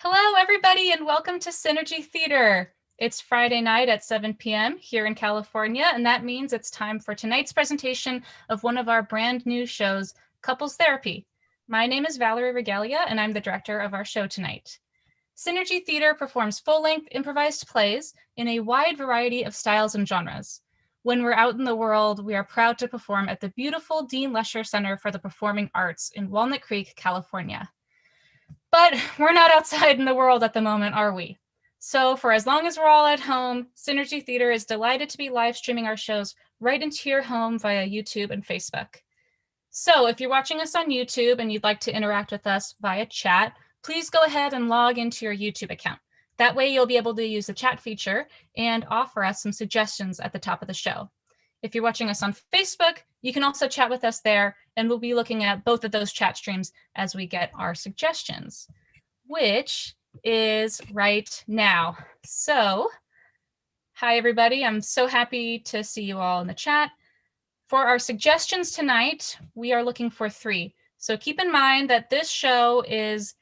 Hello, everybody, and welcome to Synergy Theater. It's Friday night at 7 p.m. here in California, and that means it's time for tonight's presentation of one of our brand new shows, Couples Therapy. My name is Valerie Regalia, and I'm the director of our show tonight. Synergy Theater performs full-length improvised plays in a wide variety of styles and genres. When we're out in the world, we are proud to perform at the beautiful Dean Lesher Center for the Performing Arts in Walnut Creek, California. But we're not outside in the world at the moment, are we? So for as long as we're all at home, Synergy Theater is delighted to be live streaming our shows right into your home via YouTube and Facebook. So if you're watching us on YouTube and you'd like to interact with us via chat, please go ahead and log into your YouTube account. That way you'll be able to use the chat feature and offer us some suggestions at the top of the show. If you're watching us on Facebook, you can also chat with us there, and we'll be looking at both of those chat streams as we get our suggestions, which is right now. So, hi everybody, I'm so happy to see you all in the chat. For our suggestions tonight, we are looking for 3. So keep in mind that this show is,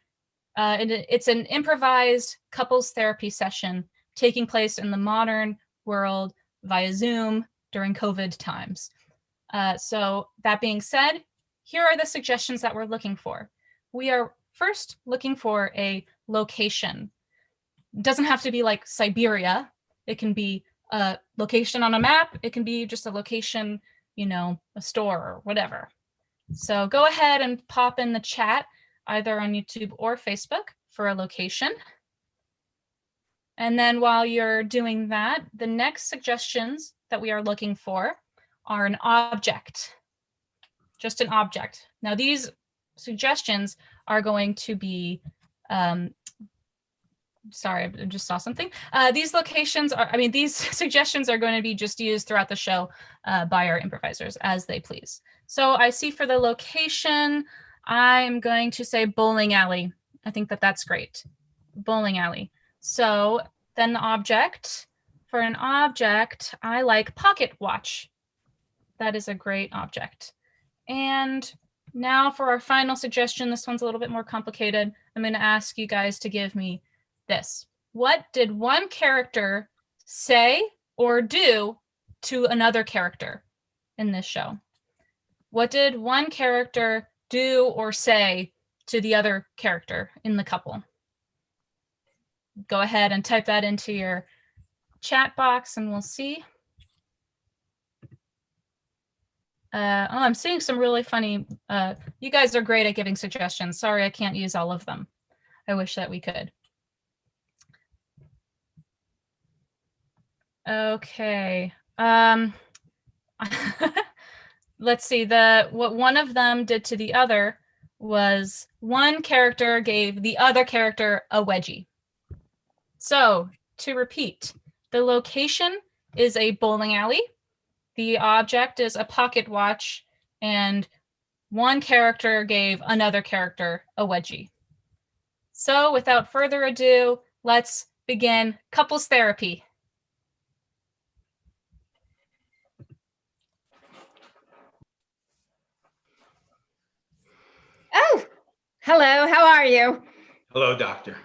it's an improvised couples therapy session taking place in the modern world via Zoom during COVID times. So that being said, here are the suggestions that we're looking for. We are first looking for a location. It doesn't have to be like Siberia. It can be a location on a map. It can be just a location, you know, a store or whatever. So go ahead and pop in the chat either on YouTube or Facebook for a location. And then while you're doing that, the next suggestions that we are looking for are an object, just an object. Now these suggestions are going to be, sorry, I just saw something. These suggestions are going to be just used throughout the show by our improvisers as they please. So I see for the location, I'm going to say bowling alley. I think that that's great, bowling alley. So then the object, for an object, I like pocket watch. That is a great object. And now for our final suggestion, this one's a little bit more complicated. I'm going to ask you guys to give me this. What did one character say or do to another character in this show? What did one character do or say to the other character in the couple? Go ahead and type that into your chat box and we'll see. I'm seeing some really funny, you guys are great at giving suggestions. Sorry, I can't use all of them. I wish that we could. Okay. Let's see, what one of them did to the other was one character gave the other character a wedgie. So to repeat, the location is a bowling alley. The object is a pocket watch, and one character gave another character a wedgie. So without further ado, let's begin couples therapy. Oh, hello, how are you? Hello, doctor.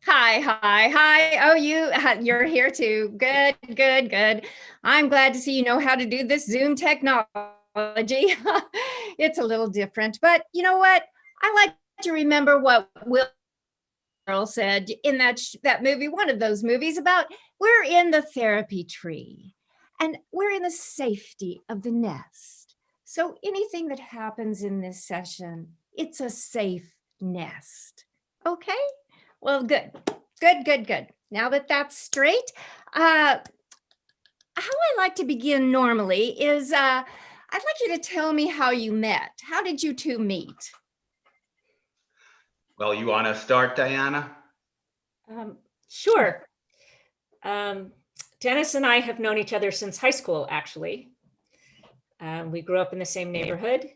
Hi. Oh, you're here too. Good. I'm glad to see you know how to do this Zoom technology. It's a little different, but you know what? I like to remember what Will Ferrell said in that movie, one of those movies about we're in the therapy tree and we're in the safety of the nest. So anything that happens in this session, it's a safe nest. Okay? Well, good. Now that that's straight, how I like to begin normally is I'd like you to tell me how you met. How did you two meet? Well, you want to start, Diana? Sure. Dennis and I have known each other since high school, actually. We grew up in the same neighborhood.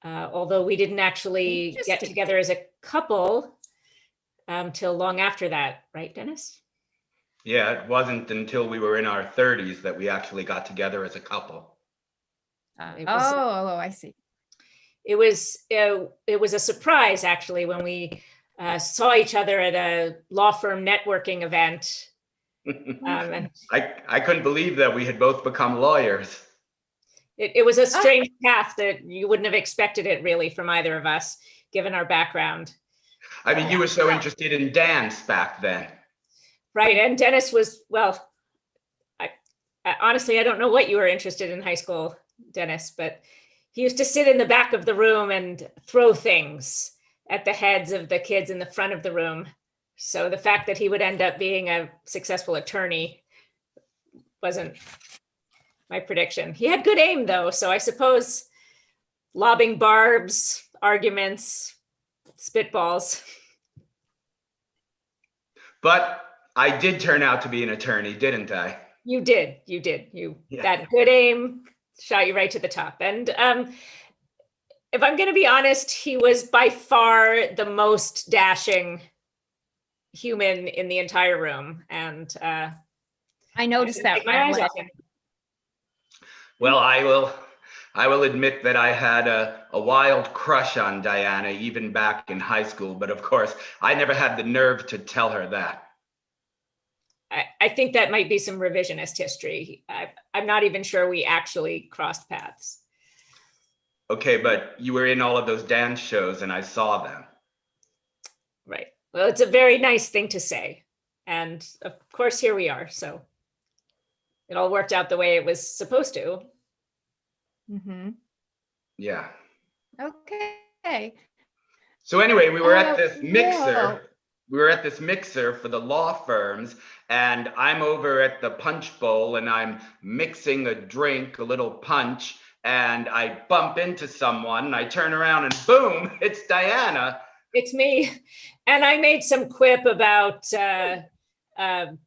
Although we didn't actually get together as a couple till long after that, right, Dennis? Yeah, it wasn't until we were in our 30s that we actually got together as a couple. I see. It was a surprise, actually, when we saw each other at a law firm networking event. And I couldn't believe that we had both become lawyers. it was a strange path that you wouldn't have expected it really from either of us, given our background. I mean, you were so interested in dance back then. Right. And Dennis was, well, honestly, I don't know what you were interested in high school, Dennis, but he used to sit in the back of the room and throw things at the heads of the kids in the front of the room. So the fact that he would end up being a successful attorney wasn't my prediction. He had good aim though. So I suppose lobbing barbs, arguments, spitballs. But I did turn out to be an attorney, didn't I? You did. That good aim shot you right to the top. And if I'm going to be honest, he was by far the most dashing human in the entire room. And I noticed that right away. Well, I will admit that I had a wild crush on Diana even back in high school, but of course, I never had the nerve to tell her that. I think that might be some revisionist history. I'm not even sure we actually crossed paths. Okay, but you were in all of those dance shows and I saw them. Right. Well, it's a very nice thing to say. And of course, here we are. So it all worked out the way it was supposed to. Mm-hmm. Yeah. Okay. So anyway, we were at this mixer. Well. We were at this mixer for the law firms, and I'm over at the punch bowl and I'm mixing a drink, a little punch, and I bump into someone and I turn around and boom, it's Diana. It's me. And I made some quip about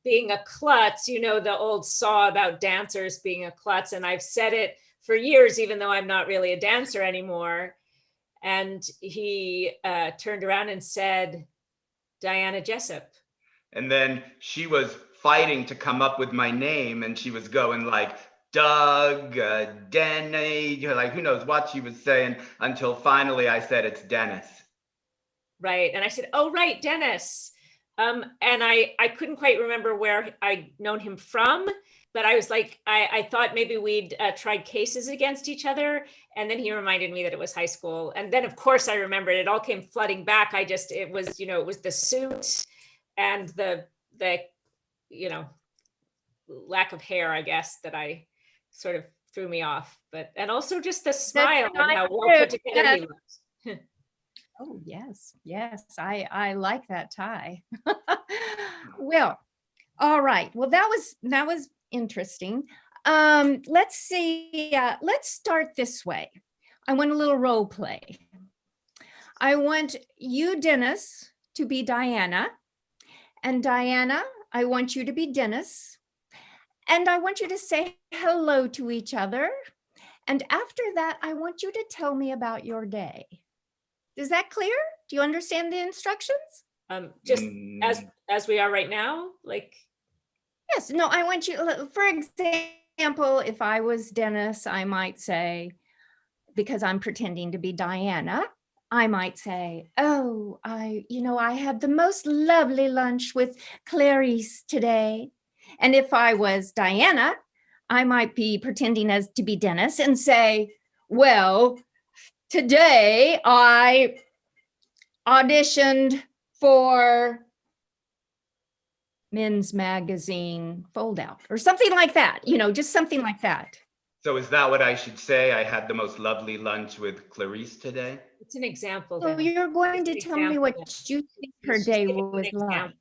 being a klutz, you know, the old saw about dancers being a klutz. And I've said it for years, even though I'm not really a dancer anymore. And he turned around and said, Diana Jessup. And then she was fighting to come up with my name, and she was going like Doug, Denny, like who knows what she was saying, until finally I said it's Dennis. Right. And I said, oh, right, Dennis. And I couldn't quite remember where I'd known him from, but I was like, I thought maybe we'd tried cases against each other. And then he reminded me that it was high school. And then of course I remembered, it all came flooding back. It was the suit and the lack of hair, I guess, that I sort of threw me off, and also just the smile and how well put together he looked. Oh, yes. I like that tie. Well, all right. Well, that was interesting. Let's see. Let's start this way. I want a little role play. I want you, Dennis, to be Diana. And Diana, I want you to be Dennis. And I want you to say hello to each other. And after that, I want you to tell me about your day. Is that clear? Do you understand the instructions? Just as we are right now, like. Yes, no, I want you, for example, if I was Dennis, I might say, because I'm pretending to be Diana, I might say, oh, I had the most lovely lunch with Clarice today. And if I was Diana, I might be pretending to be Dennis and say, well, today I auditioned for Men's Magazine fold out or something like that, just something like that. So is that what I should say? I had the most lovely lunch with Clarice today? It's an example. So you're going to tell me what you think her day was like.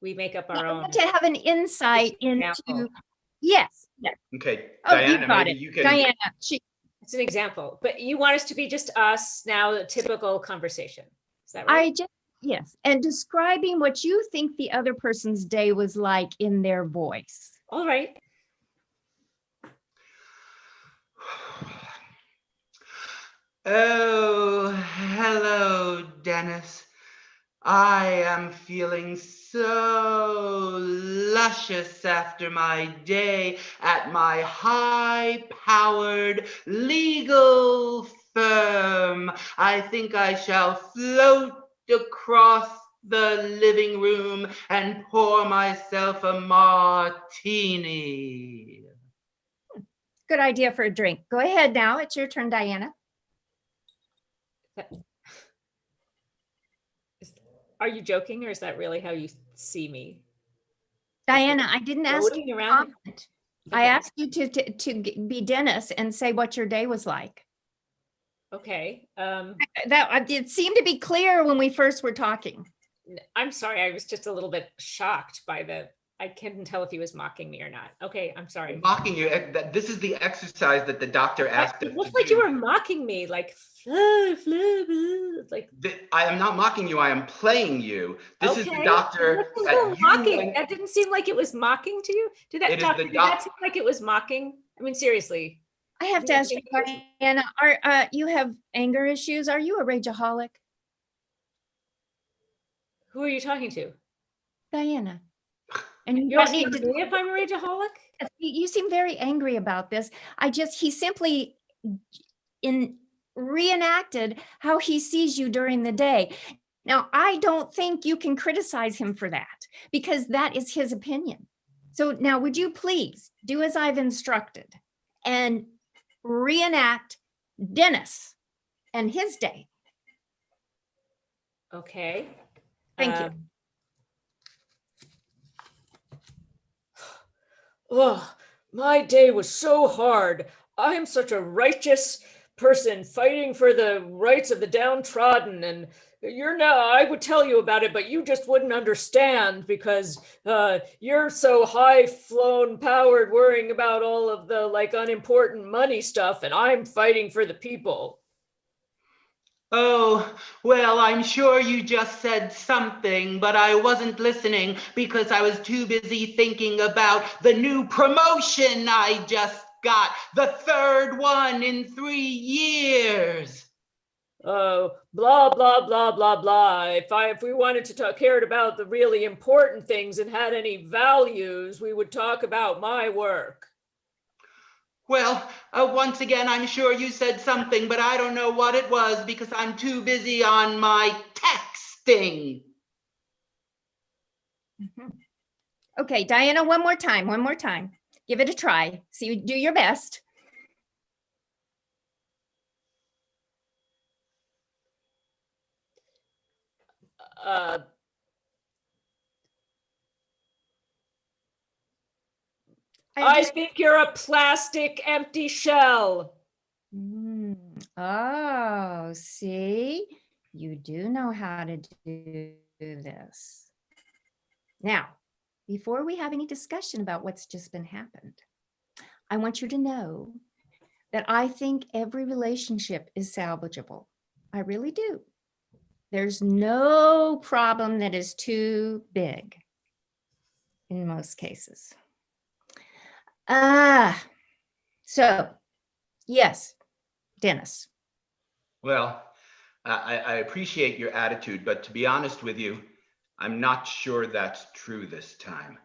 We make up our own. To have an insight into, yes. Okay, Oh, Diana, you got maybe it. you can. Diana, it's an example, but you want us to be just us now, the typical conversation. Is that right? Yes, and describing what you think the other person's day was like in their voice. All right. Oh, hello, Dennis. I am feeling so luscious after my day at my high-powered legal firm. I think I shall float across the living room and pour myself a martini. Good idea for a drink. Go ahead now. It's your turn, Diana. Are you joking, or is that really how you see me? Diana, I didn't ask you Floating to around? comment. I asked you to be Dennis and say what your day was like. Okay. That it seemed to be clear when we first were talking. I'm sorry. I was just a little bit shocked by I couldn't tell if he was mocking me or not. Okay, I'm sorry. I'm mocking you. This is the exercise that the doctor asked us It looked to like do. you were mocking me, like I am not mocking you. I am playing you. This is the okay. doctor It looked a that little you mocking. went. That didn't seem like it was mocking to you. Did that, It is doctor? the Did that seem like it was mocking? I mean, seriously. I have to ask you, Diana, you have anger issues? Are you a rageaholic? Who are you talking to? Diana. And you You're don't need asking to. me if I'm a rageaholic? You seem very angry about this. He simply reenacted how he sees you during the day. Now, I don't think you can criticize him for that because that is his opinion. So now would you please do as I've instructed and reenact Dennis and his day? Okay. Thank you. Oh, my day was so hard. I'm such a righteous person fighting for the rights of the downtrodden, and I would tell you about it, but you just wouldn't understand because you're so high flown powered, worrying about all of the unimportant money stuff, and I'm fighting for the people. Oh, well, I'm sure you just said something, but I wasn't listening because I was too busy thinking about the new promotion I just got, the third one in 3 years. Oh, blah, blah, blah, blah, blah. If we wanted to cared about the really important things and had any values, we would talk about my work. Well, once again, I'm sure you said something, but I don't know what it was because I'm too busy on my texting. Okay, Diana, one more time. Give it a try. See, do your best. I think you're a plastic empty shell. Oh, see, you do know how to do this. Now, before we have any discussion about what's just been happened, I want you to know that I think every relationship is salvageable. I really do. There's no problem that is too big in most cases. So yes, Dennis. Well, I appreciate your attitude, but to be honest with you, I'm not sure that's true this time.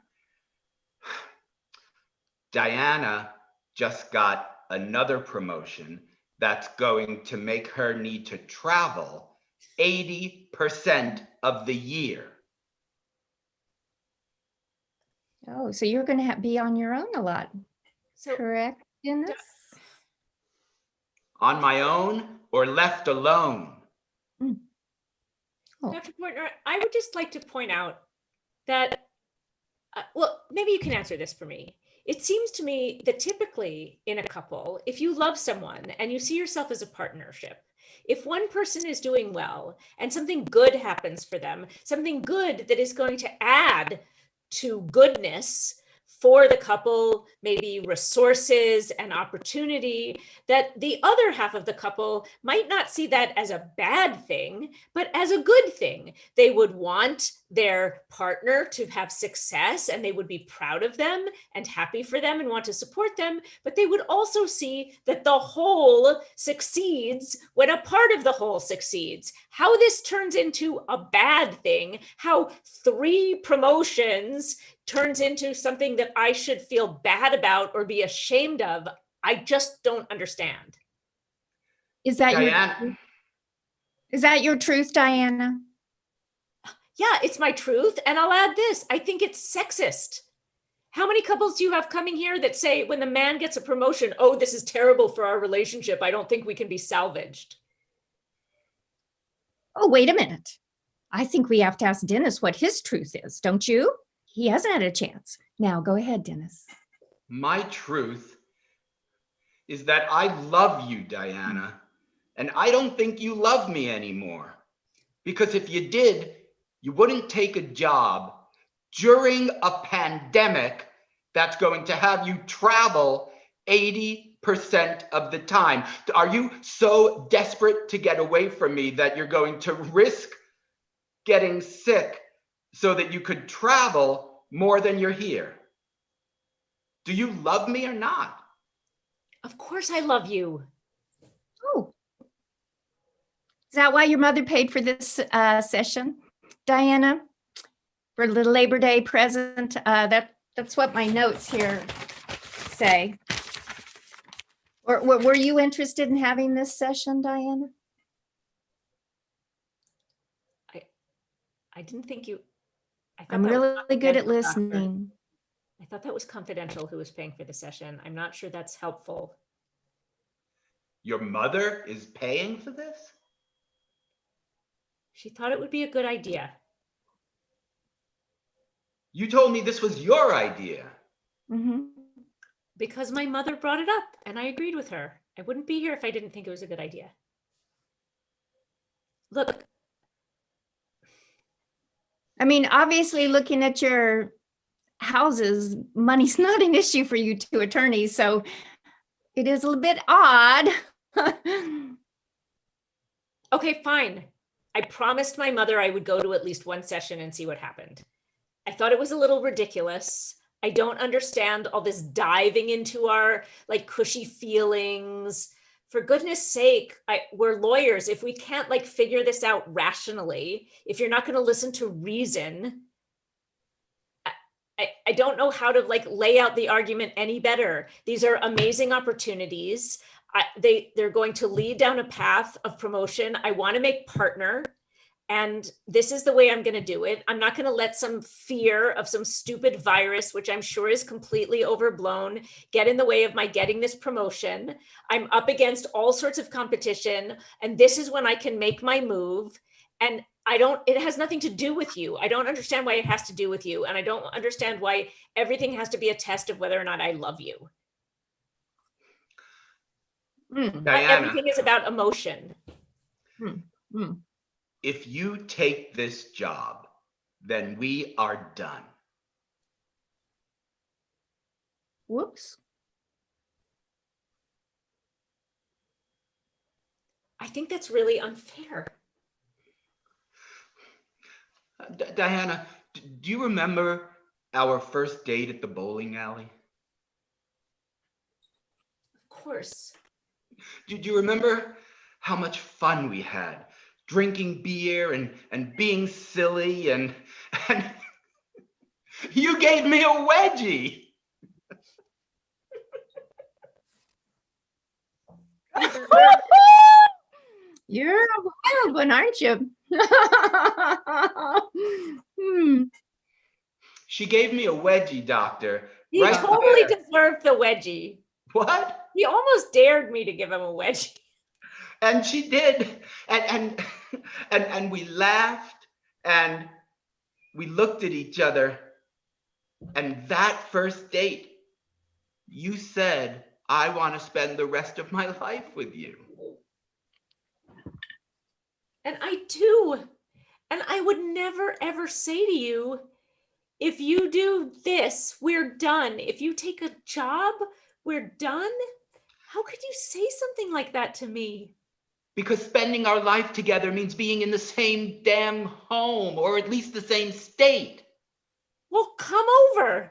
Diana just got another promotion that's going to make her need to travel 80% of the year. Oh, so you're going to be on your own a lot. Correct, Dennis? On my own or left alone? Oh. Dr. Portner, I would just like to point out that, well, maybe you can answer this for me. It seems to me that typically in a couple, if you love someone and you see yourself as a partnership, if one person is doing well and something good happens for them, something good that is going to add to goodness for the couple, maybe resources and opportunity, that the other half of the couple might not see that as a bad thing, but as a good thing. They would want their partner to have success and they would be proud of them and happy for them and want to support them, but they would also see that the whole succeeds when a part of the whole succeeds. How this turns into a bad thing, how 3 promotions turns into something that I should feel bad about or be ashamed of, I just don't understand. Is that your truth, Diana? Yeah, it's my truth. And I'll add this. I think it's sexist. How many couples do you have coming here that say when the man gets a promotion, oh, this is terrible for our relationship. I don't think we can be salvaged. Oh, wait a minute. I think we have to ask Dennis what his truth is, don't you? He hasn't had a chance. Now, go ahead, Dennis. My truth is that I love you, Diana, and I don't think you love me anymore. Because if you did, you wouldn't take a job during a pandemic that's going to have you travel 80% of the time. Are you so desperate to get away from me that you're going to risk getting sick so that you could travel more than you're here? Do you love me or not? Of course I love you. Oh, is that why your mother paid for this session, Diana? For a little Labor Day present? That's what my notes here say. Or were you interested in having this session, Diana? I didn't think you. I'm really good at listening. I thought that was confidential who was paying for the session. I'm not sure that's helpful. Your mother is paying for this? She thought it would be a good idea. You told me this was your idea. Mm-hmm. Because my mother brought it up and I agreed with her. I wouldn't be here if I didn't think it was a good idea. Look. I mean, obviously, looking at your houses, money's not an issue for you two attorneys, so it is a little bit odd. Okay, fine. I promised my mother I would go to at least one session and see what happened. I thought it was a little ridiculous. I don't understand all this diving into our like cushy feelings. For goodness sake, we're lawyers. If we can't like figure this out rationally, if you're not going to listen to reason, I don't know how to like lay out the argument any better. These are amazing opportunities. They're going to lead down a path of promotion. I want to make partner. And this is the way I'm going to do it. I'm not going to let some fear of some stupid virus, which I'm sure is completely overblown, get in the way of my getting this promotion. I'm up against all sorts of competition. And this is when I can make my move. And it has nothing to do with you. I don't understand why it has to do with you. And I don't understand why everything has to be a test of whether or not I love you. Diana, everything is about emotion. If you take this job, then we are done. Whoops. I think that's really unfair. Diana, do you remember our first date at the bowling alley? Of course. Do you remember how much fun we had? Drinking beer and being silly and you gave me a wedgie. You're a wild one, aren't you? She gave me a wedgie, doctor. He right totally there. deserved the wedgie. What? He almost dared me to give him a wedgie. And she did. And we laughed and we looked at each other. And that first date, you said, I want to spend the rest of my life with you. And I do. And I would never, ever say to you, if you do this, we're done. If you take a job, we're done. How could you say something like that to me? Because spending our life together means being in the same damn home, or at least the same state. Well, come over.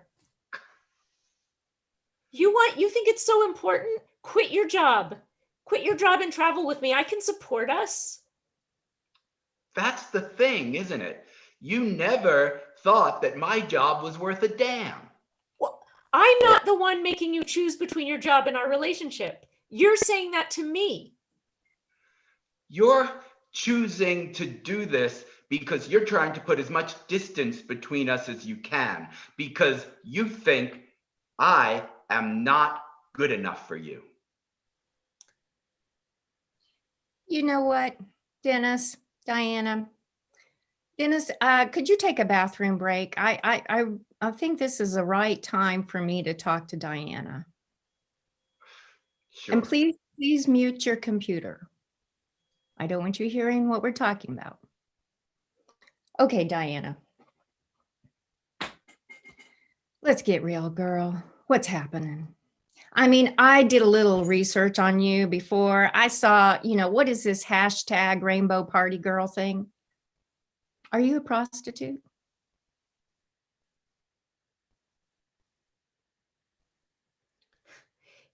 You think it's so important? Quit your job. Quit your job and travel with me. I can support us. That's the thing, isn't it? You never thought that my job was worth a damn. Well, I'm not the one making you choose between your job and our relationship. You're saying that to me. You're choosing to do this because you're trying to put as much distance between us as you can, because you think I am not good enough for you. You know what, Dennis, Diana, Dennis, could you take a bathroom break? I think this is the right time for me to talk to Diana. Sure. And please mute your computer. I don't want you hearing what we're talking about. Okay, Diana. Let's get real, girl. What's happening? I mean, I did a little research on you before. I saw, what is this hashtag rainbow party girl thing? Are you a prostitute?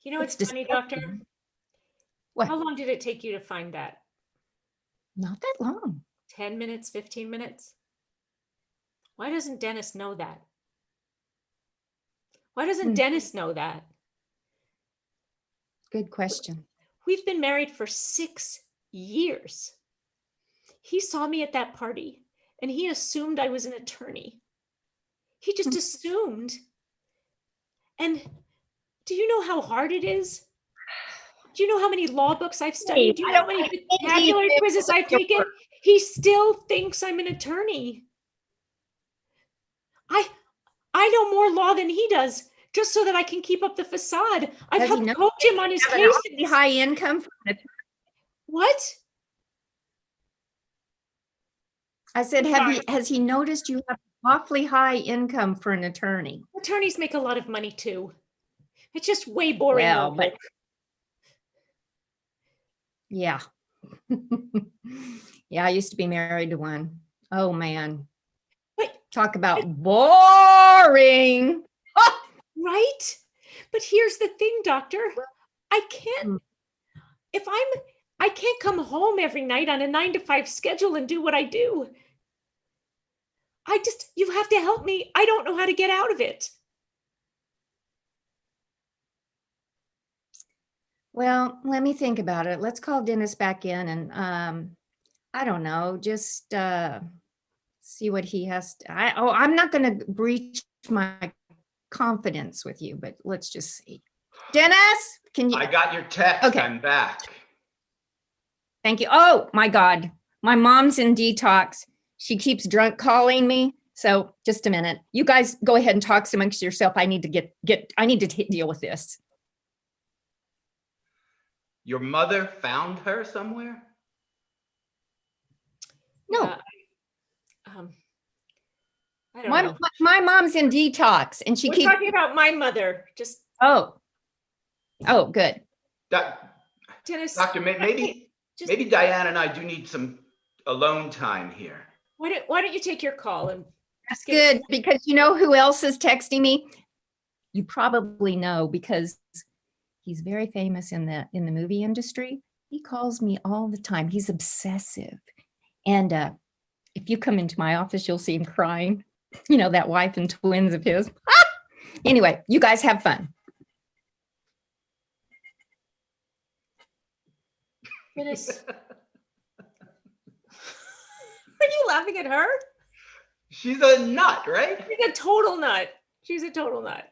You know, it's It's funny, Doctor. disgusting. What? How long did it take you to find that? Not that long. 10 minutes, 15 minutes? Why doesn't Dennis know that? Why doesn't Dennis know that? Good question. We've been married for 6 years. He saw me at that party and he assumed I was an attorney. He just assumed. And do you know how hard it is? Do you know how many law books I've studied? Do you know how many vocabulary quizzes I've taken? He still thinks I'm an attorney. I know more law than he does, just so that I can keep up the facade. I've helped coach him on his cases. High income. What? I said, has he noticed you have awfully high income for an attorney? Attorneys make a lot of money too. It's just way boring. Well, but yeah. Yeah, I used to be married to one. Oh man. But talk about boring. Right? But here's the thing, Doctor. I can't I can't come home every night on a 9-to-5 schedule and do what I do. You have to help me. I don't know how to get out of it. Well, let me think about it. Let's call Dennis back in and I don't know, just see what he has to, I'm not going to breach my confidence with you, but let's just see. Dennis, can you? I got your text. Okay. I'm back. Thank you. Oh my God. My mom's in detox. She keeps drunk calling me. So just a minute. You guys go ahead and talk amongst yourself. I need to I need to deal with this. Your mother found her somewhere? No. I don't know. My mom's in detox and We're talking about my mother. Just oh, good. Dennis, Doctor, maybe Diana and I do need some alone time here. Why don't you take your call and that's good, because you know who else is texting me? You probably know, because he's very famous in the movie industry. He calls me all the time. He's obsessive. And if you come into my office, you'll see him crying. You know, that wife and twins of his. Anyway, you guys have fun. Dennis. Are you laughing at her? She's a nut, right? She's a total nut. She's a total nut.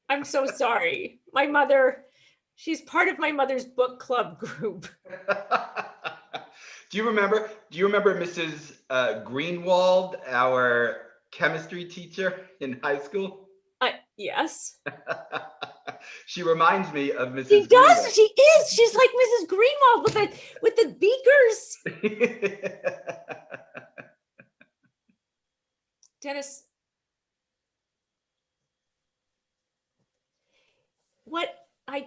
I'm so sorry. My mother, she's part of my mother's book club group. Do you remember Mrs. Greenwald, our chemistry teacher in high school? Yes. She reminds me of Mrs. She does. Greenwald. She is. She's like Mrs. Greenwald with the beakers. Dennis, what I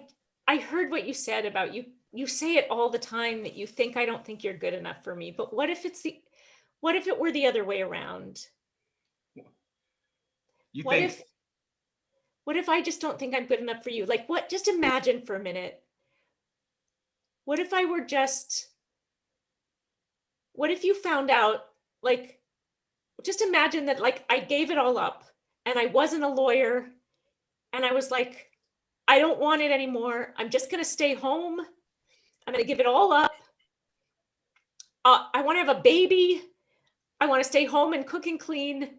heard what you said about you. You say it all the time that you think I don't think you're good enough for me. But what if it were the other way around? What if I just don't think I'm good enough for you? Like what? Just imagine for a minute. What if you found out, like, just imagine that, like, I gave it all up and I wasn't a lawyer and I was like, I don't want it anymore. I'm just going to stay home. I'm going to give it all up. I want to have a baby. I want to stay home and cook and clean.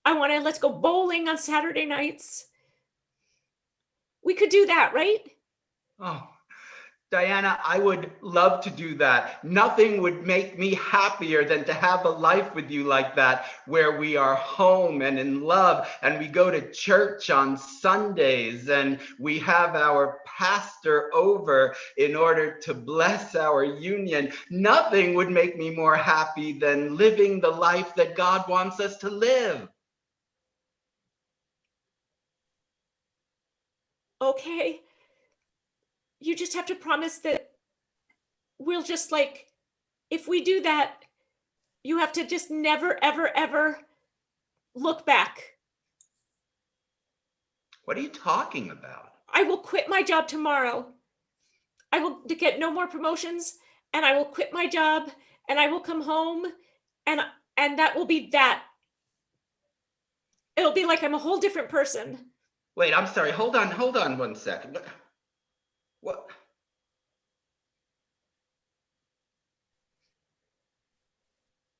Let's go bowling on Saturday nights. We could do that, right? Oh, Diana, I would love to do that. Nothing would make me happier than to have a life with you like that, where we are home and in love, and we go to church on Sundays, and we have our pastor over in order to bless our union. Nothing would make me more happy than living the life that God wants us to live. Okay. You just have to promise that we'll just if we do that, you have to just never, ever, ever look back. What are you talking about? I will quit my job tomorrow. I will get no more promotions, and I will quit my job, and I will come home, and that will be that. It'll be like I'm a whole different person. Wait, I'm sorry. Hold on 1 second. What?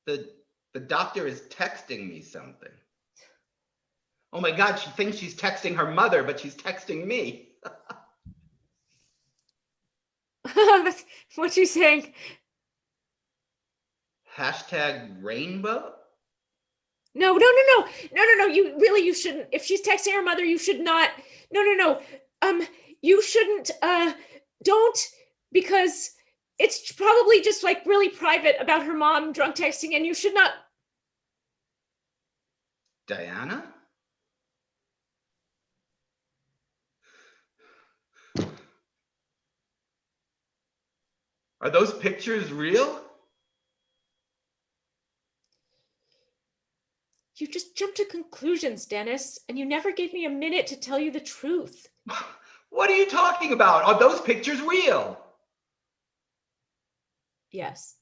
The doctor is texting me something. Oh my God, she thinks she's texting her mother, but she's texting me. What's she saying? Hashtag rainbow? No. You shouldn't. If she's texting her mother, you should not. No. You shouldn't. Don't, because it's probably just really private about her mom drunk texting, and you should not. Diana? Are those pictures real? You just jumped to conclusions, Dennis, and you never gave me a minute to tell you the truth. What are you talking about? Are those pictures real? Yes.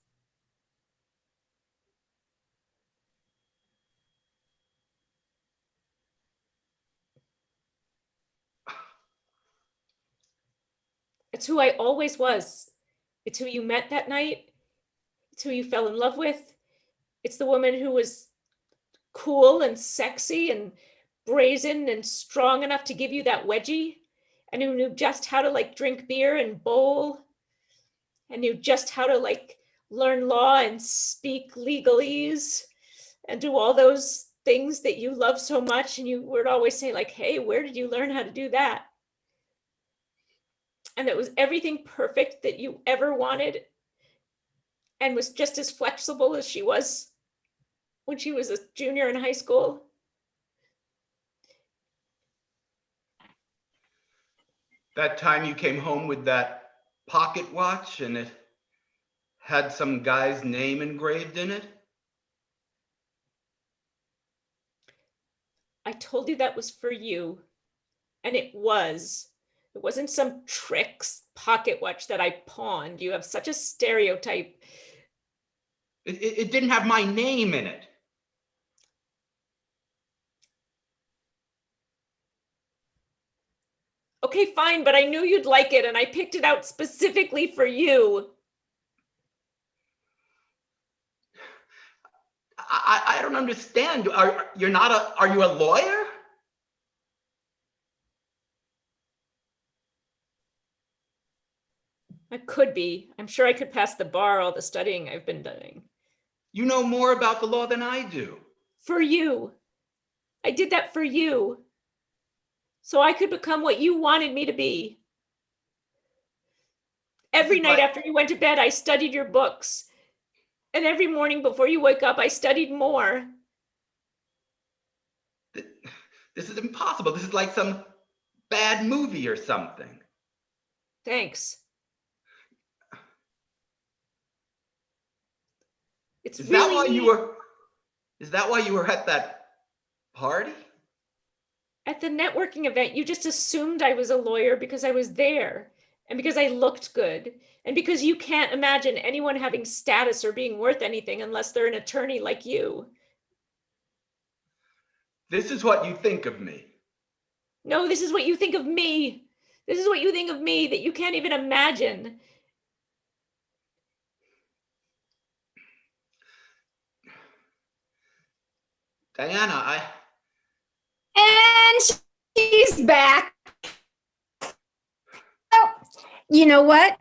It's who I always was. It's who you met that night. It's who you fell in love with. It's the woman who was cool and sexy and brazen and strong enough to give you that wedgie, and who knew just how to drink beer and bowl, and knew just how to learn law and speak legalese and do all those things that you love so much. And you would always say hey, where did you learn how to do that? And it was everything perfect that you ever wanted, and was just as flexible as she was when she was a junior in high school. That time you came home with that pocket watch and it had some guy's name engraved in it? I told you that was for you, and it was. It wasn't some tricks pocket watch that I pawned. You have such a stereotype. It didn't have my name in it. Okay, fine, but I knew you'd like it, and I picked it out specifically for you. I don't understand. Are you a lawyer? I could be. I'm sure I could pass the bar, all the studying I've been doing. You know more about the law than I do. For you. I did that for you. So I could become what you wanted me to be. Every night after you went to bed, I studied your books. And every morning before you wake up, I studied more. This is impossible. This is like some bad movie or something. Thanks. Is that why you were at that party? At the networking event, you just assumed I was a lawyer because I was there, and because I looked good, and because you can't imagine anyone having status or being worth anything unless they're an attorney like you. This is what you think of me. No, this is what you think of me. This is what you think of me that you can't even imagine. Diana, And she's back. Oh, you know what?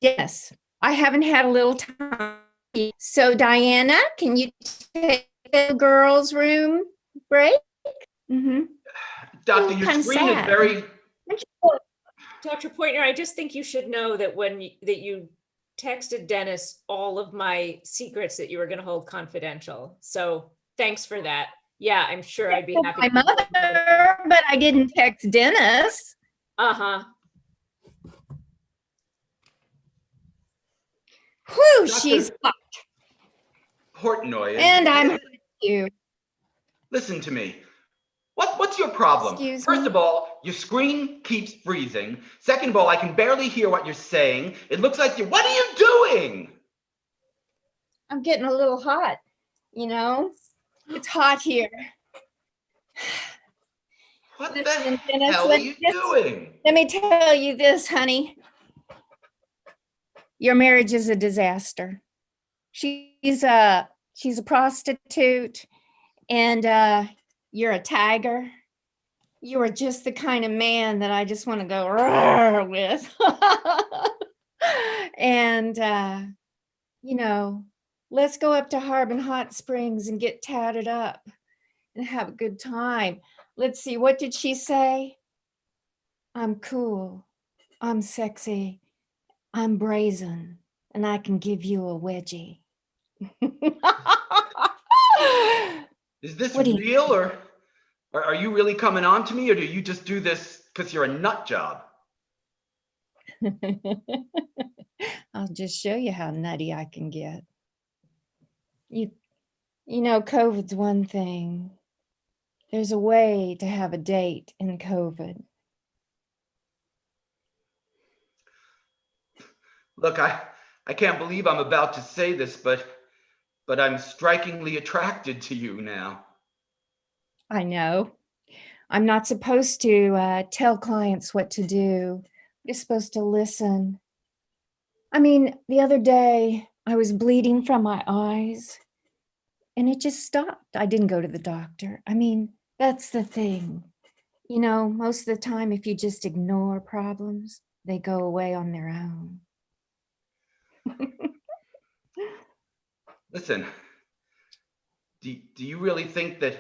Yes, I haven't had a little time. So, Diana, can you take the girls' room break? Mm-hmm. Doctor, your Kind of screen is sad. very. Dr. Pointner, I just think you should know that that you texted Dennis all of my secrets that you were going to hold confidential. So thanks for that. Yeah, I'm sure I'd be happy. My mother, but I didn't text Dennis. Uh-huh. Whew, Dr. she's hot. Portnoy. And I'm with you. Listen to me. What's your problem? Excuse First me? of all, your screen keeps freezing. Second of all, I can barely hear what you're saying. It looks like you. What are you doing? I'm getting a little hot, you know? It's hot here. What Listen, the Dennis, hell are you doing? Let me tell you this, honey. Your marriage is a disaster. She's a prostitute, and you're a tiger. You are just the kind of man that I just want to go "Roar" with. And you know, let's go up to Harbin Hot Springs and get tatted up and have a good time. Let's see, what did she say? I'm cool, I'm sexy, I'm brazen, and I can give you a wedgie. Is this What do you- real, or are you really coming on to me, or do you just do this because you're a nut job? I'll just show you how nutty I can get. You know, COVID's one thing. There's a way to have a date in COVID. Look, I can't believe I'm about to say this, but I'm strikingly attracted to you now. I know. I'm not supposed to tell clients what to do. You're supposed to listen. I mean, the other day I was bleeding from my eyes and it just stopped. I didn't go to the doctor. I mean, that's the thing. You know, most of the time, if you just ignore problems, they go away on their own. Listen, do you really think that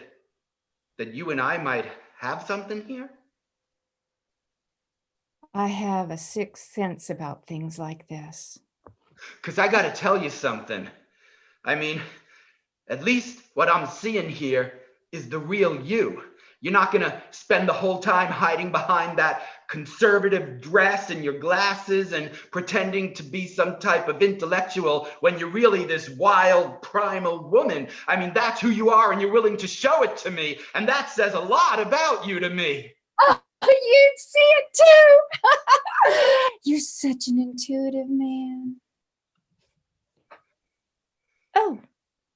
you and I might have something here? I have a sixth sense about things like this. Because I got to tell you something. I mean, at least what I'm seeing here is the real you. You're not going to spend the whole time hiding behind that conservative dress and your glasses and pretending to be some type of intellectual when you're really this wild, primal woman. I mean, that's who you are, and you're willing to show it to me. And that says a lot about you to me. Oh, you see it too. You're such an intuitive man. Oh,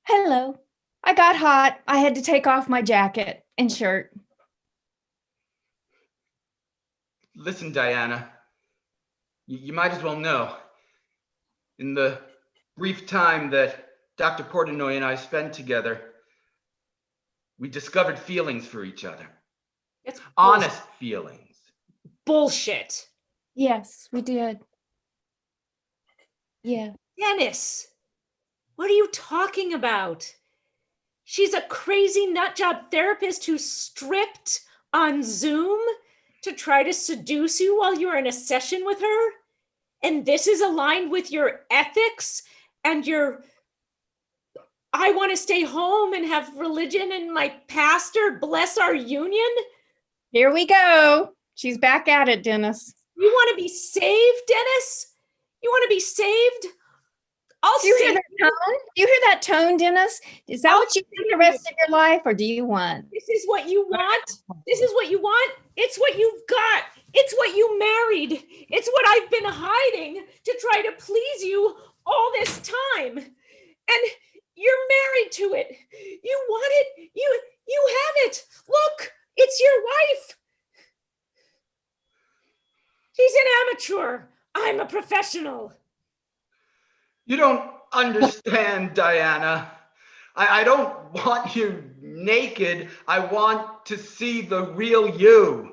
hello. I got hot. I had to take off my jacket and shirt. Listen, Diana, you might as well know. In the brief time that Dr. Portnoy and I spent together, we discovered feelings for each other. That's Honest feelings. bullshit. Yes, we did. Yeah. Dennis, what are you talking about? She's a crazy nutjob therapist who stripped on Zoom to try to seduce you while you were in a session with her? And this is aligned with your ethics and your, I want to stay home and have religion and my pastor bless our union? Here we go. She's back at it, Dennis. You want to be saved, Dennis? You want to be saved? I'll Do you hear save that tone? Do you hear that tone, Dennis? Is that what you want the rest of your life, or do you want? This is what you want? This is what you want? It's what you've got. It's what you married. It's what I've been hiding to try to please you all this time. And you're married to it. You want it. You have it. Look, it's your wife. She's an amateur. I'm a professional. You don't understand, Diana. I don't want you naked. I want to see the real you.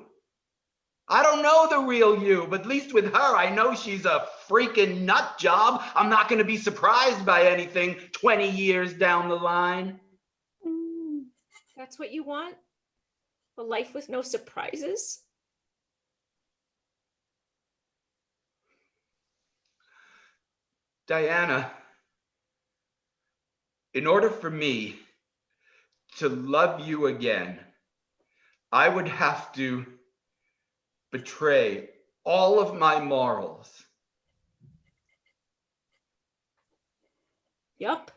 I don't know the real you, but at least with her, I know she's a freaking nut job. I'm not going to be surprised by anything 20 years down the line. That's what you want? A life with no surprises? Diana, in order for me to love you again, I would have to betray all of my morals. Yup.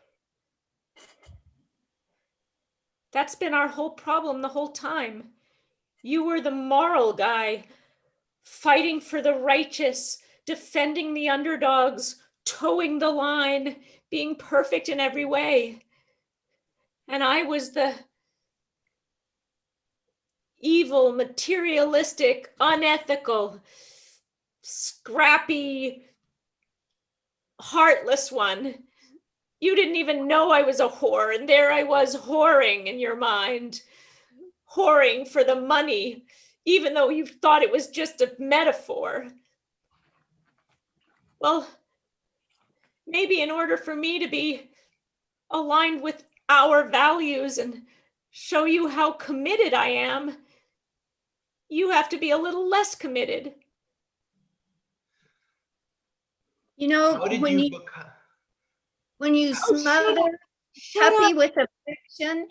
That's been our whole problem the whole time. You were the moral guy, fighting for the righteous, defending the underdogs, towing the line, being perfect in every way. And I was the evil, materialistic, unethical, scrappy, heartless one. You didn't even know I was a whore, and there I was whoring in your mind, whoring for the money, even though you thought it was just a metaphor. Well, maybe in order for me to be aligned with our values and show you how committed I am, you have to be a little less committed. You know, How did when you you become? when you smother Shut puppy up. with affection,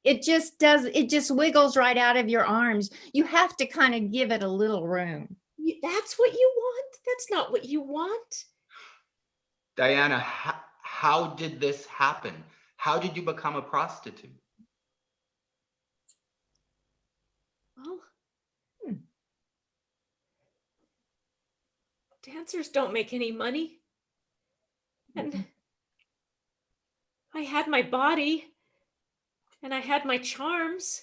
it just wiggles right out of your arms. You have to kind of give it a little room. That's what you want? That's not what you want. Diana, how did this happen? How did you become a prostitute? Well, dancers don't make any money. And I had my body and I had my charms.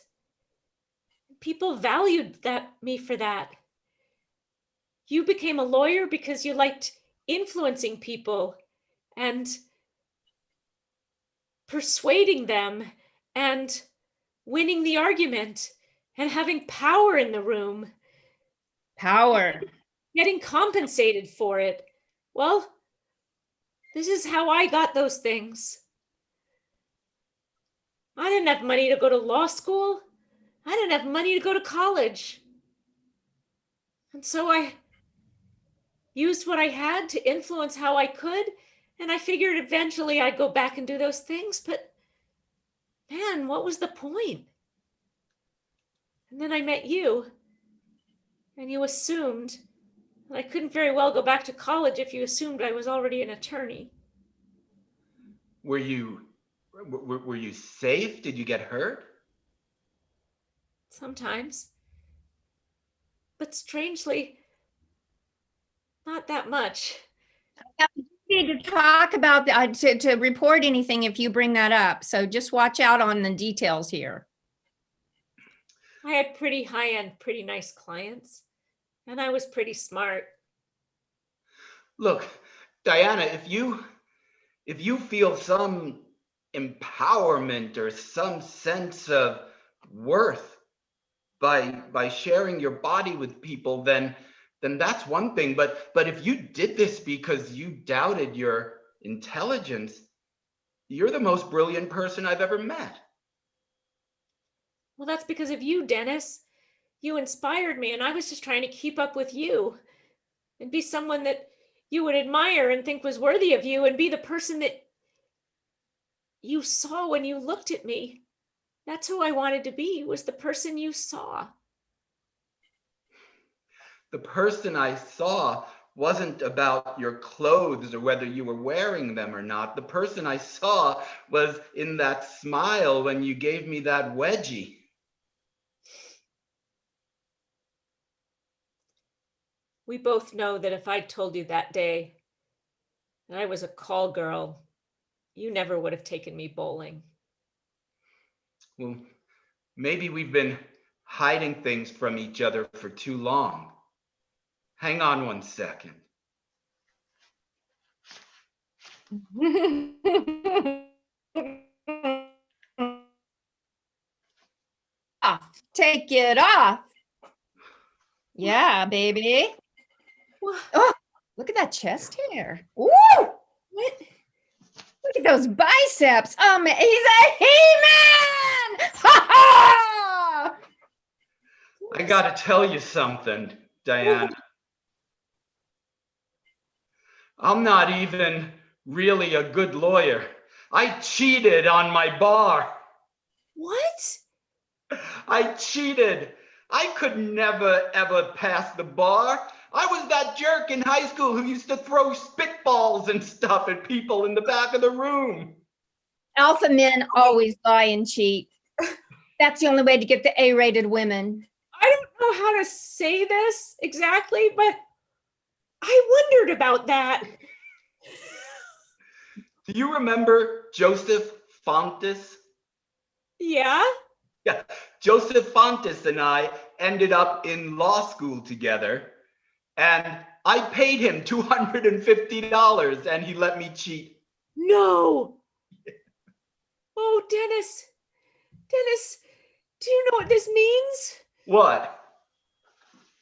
People valued me for that. You became a lawyer because you liked influencing people and persuading them and winning the argument and having power in the room. Power. Getting compensated for it. Well, this is how I got those things. I didn't have money to go to law school. I didn't have money to go to college. And so I used what I had to influence how I could. And I figured eventually I'd go back and do those things. But man, what was the point? And then I met you. And you assumed that I couldn't very well go back to college if you assumed I was already an attorney. Were you safe? Did you get hurt? Sometimes. But strangely, not that much. You need to talk about that to report anything if you bring that up. So just watch out on the details here. I had pretty high-end, pretty nice clients, and I was pretty smart. Look, Diana, if you feel some empowerment or some sense of worth by sharing your body with people, then that's one thing. But if you did this because you doubted your intelligence, you're the most brilliant person I've ever met. Well, that's because of you, Dennis. You inspired me, and I was just trying to keep up with you and be someone that you would admire and think was worthy of you and be the person that you saw when you looked at me. That's who I wanted to be, was the person you saw. The person I saw wasn't about your clothes or whether you were wearing them or not. The person I saw was in that smile when you gave me that wedgie. We both know that if I'd told you that day that I was a call girl, you never would have taken me bowling. Well, maybe we've been hiding things from each other for too long. Hang on one second. Take it off. Yeah, baby. Oh, look at that chest hair. Ooh, What? look at those biceps. He's a he-man. Ha ha! I gotta tell you something, Diana. I'm not even really a good lawyer. I cheated on my bar. What? I cheated. I could never, ever pass the bar. I was that jerk in high school who used to throw spitballs and stuff at people in the back of the room. Alpha men always lie and cheat. That's the only way to get the A-rated women. I don't know how to say this exactly, but I wondered about that. Do you remember Joseph Fontes? Yeah? Yeah, Joseph Fontes and I ended up in law school together, and I paid him $250 and he let me cheat. No. Oh, Dennis. Dennis, do you know what this means? What?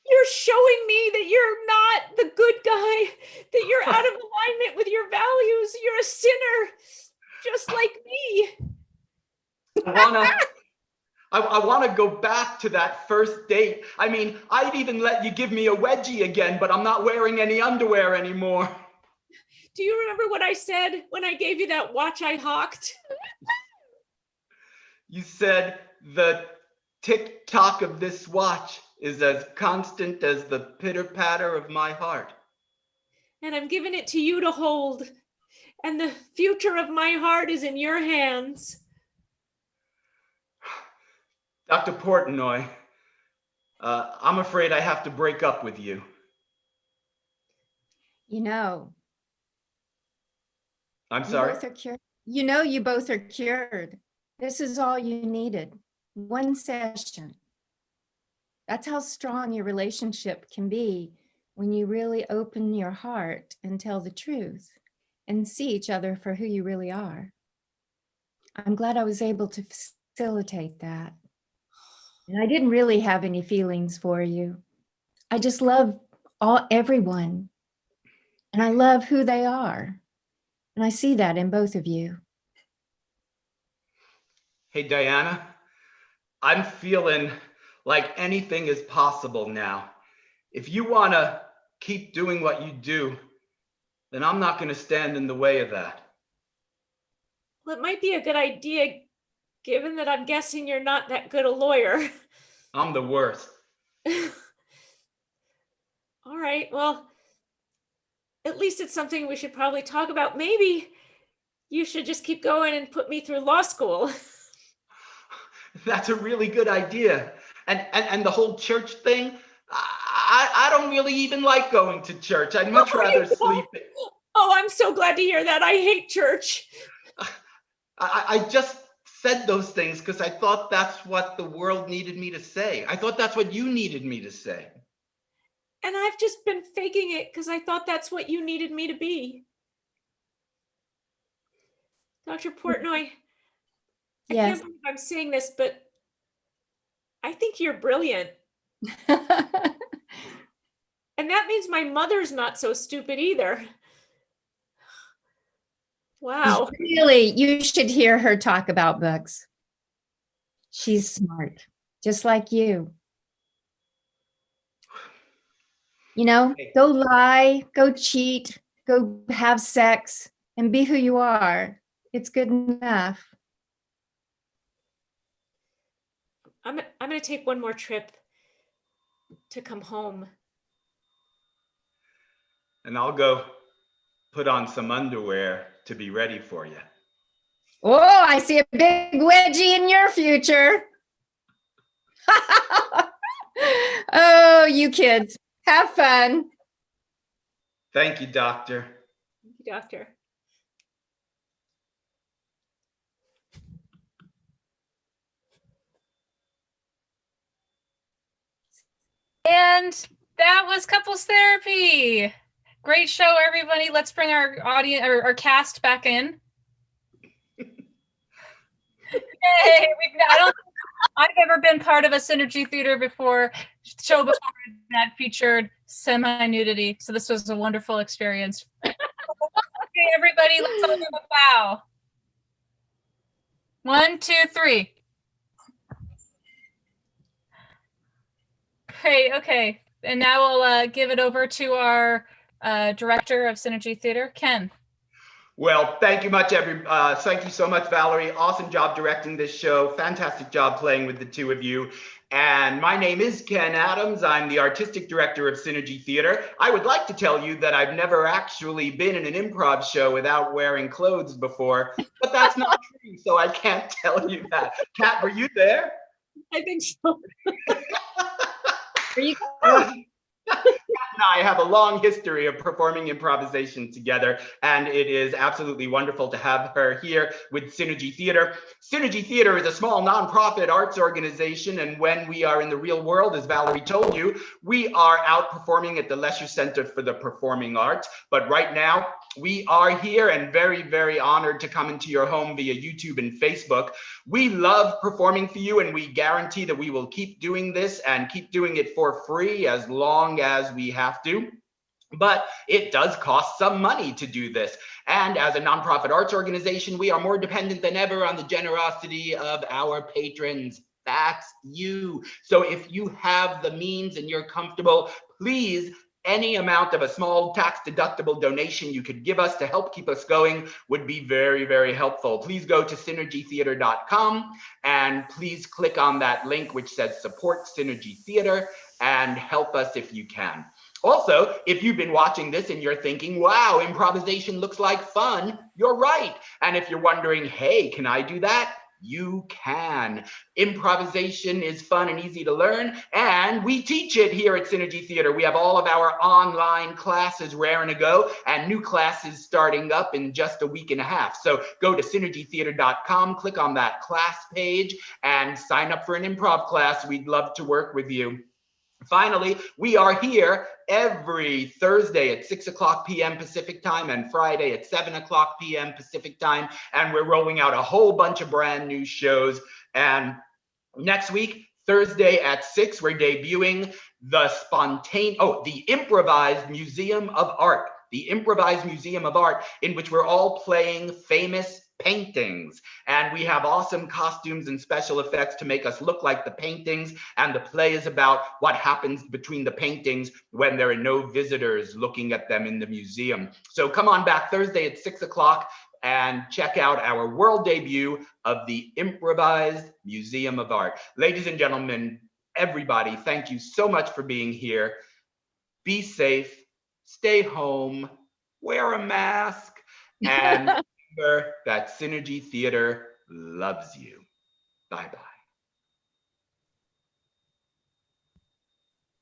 You're showing me that you're not the good guy, that you're out of alignment with your values. You're a sinner, just like me. I want to go back to that first date. I mean, I'd even let you give me a wedgie again, but I'm not wearing any underwear anymore. Do you remember what I said when I gave you that watch I hawked? You said the tick-tock of this watch is as constant as the pitter-patter of my heart. And I'm giving it to you to hold. And the future of my heart is in your hands. Dr. Portnoy, I'm afraid I have to break up with you. You know. I'm sorry? You both are cured. This is all you needed. One session. That's how strong your relationship can be when you really open your heart and tell the truth and see each other for who you really are. I'm glad I was able to facilitate that. And I didn't really have any feelings for you. I just love everyone. And I love who they are. And I see that in both of you. Hey, Diana, I'm feeling like anything is possible now. If you want to keep doing what you do, then I'm not going to stand in the way of that. Well, it might be a good idea, given that I'm guessing you're not that good a lawyer. I'm the worst. All right, well, at least it's something we should probably talk about. Maybe you should just keep going and put me through law school. That's a really good idea. And the whole church thing, I don't really even like going to church. I'd much rather sleep. Oh, I'm so glad to hear that. I hate church. I just said those things because I thought that's what the world needed me to say. I thought that's what you needed me to say. And I've just been faking it because I thought that's what you needed me to be. Dr. Portnoy, I can't believe I'm saying this, but I think you're brilliant. And that means my mother's not so stupid either. Wow. Really, you should hear her talk about books. She's smart, just like you. You know, go lie, go cheat, go have sex, and be who you are. It's good enough. I'm going to take one more trip to come home. And I'll go put on some underwear to be ready for you. Oh, I see a big wedgie in your future. Oh, you kids, have fun. Thank you, doctor. Thank you, doctor. And that was couples therapy. Great show, everybody. Let's bring our audience or our cast back in. Yay! I I've never been part of a Synergy Theater show before that featured semi-nudity. So this was a wonderful experience. Okay, everybody, let's all do a bow. 1, 2, 3. Great, okay. And now we'll give it over to our director of Synergy Theater, Ken. Well, thank you thank you so much, Valerie. Awesome job directing this show. Fantastic job playing with the two of you. And my name is Ken Adams. I'm the artistic director of Synergy Theater. I would like to tell you that I've never actually been in an improv show without wearing clothes before, but that's not true, so I can't tell you that. Kat, were you there? I think so. There you go. And I have a long history of performing improvisation together, and it is absolutely wonderful to have her here with Synergy Theater. Synergy Theater is a small nonprofit arts organization, and when we are in the real world, as Valerie told you, we are out performing at the Lesher Center for the Performing Arts. But right now, we are here and very, very honored to come into your home via YouTube and Facebook. We love performing for you, and we guarantee that we will keep doing this and keep doing it for free as long as we have to. But it does cost some money to do this. And as a nonprofit arts organization, we are more dependent than ever on the generosity of our patrons. That's you. So if you have the means and you're comfortable, please, any amount of a small tax-deductible donation you could give us to help keep us going would be very, very helpful. Please go to synergytheater.com and please click on that link which says Support Synergy Theater and help us if you can. Also, if you've been watching this and you're thinking, wow, improvisation looks like fun, you're right. And if you're wondering, hey, can I do that? You can. Improvisation is fun and easy to learn, and we teach it here at Synergy Theater. We have all of our online classes raring to go, and new classes starting up in just a week and a half. So go to synergytheater.com, click on that class page, and sign up for an improv class. We'd love to work with you. Finally, we are here every Thursday at 6:00 p.m. Pacific time and Friday at 7:00 p.m. Pacific time. And we're rolling out a whole bunch of brand new shows. And next week, Thursday at 6, we're debuting the Improvised Museum of Art. The Improvised Museum of Art, in which we're all playing famous paintings, and we have awesome costumes and special effects to make us look like the paintings, and the play is about what happens between the paintings when there are no visitors looking at them in the museum. So come on back Thursday at 6:00 and check out our world debut of the Improvised Museum of Art. Ladies and gentlemen, everybody, thank you so much for being here. Be safe, stay home, wear a mask, and remember that Synergy Theater loves you. Bye-bye.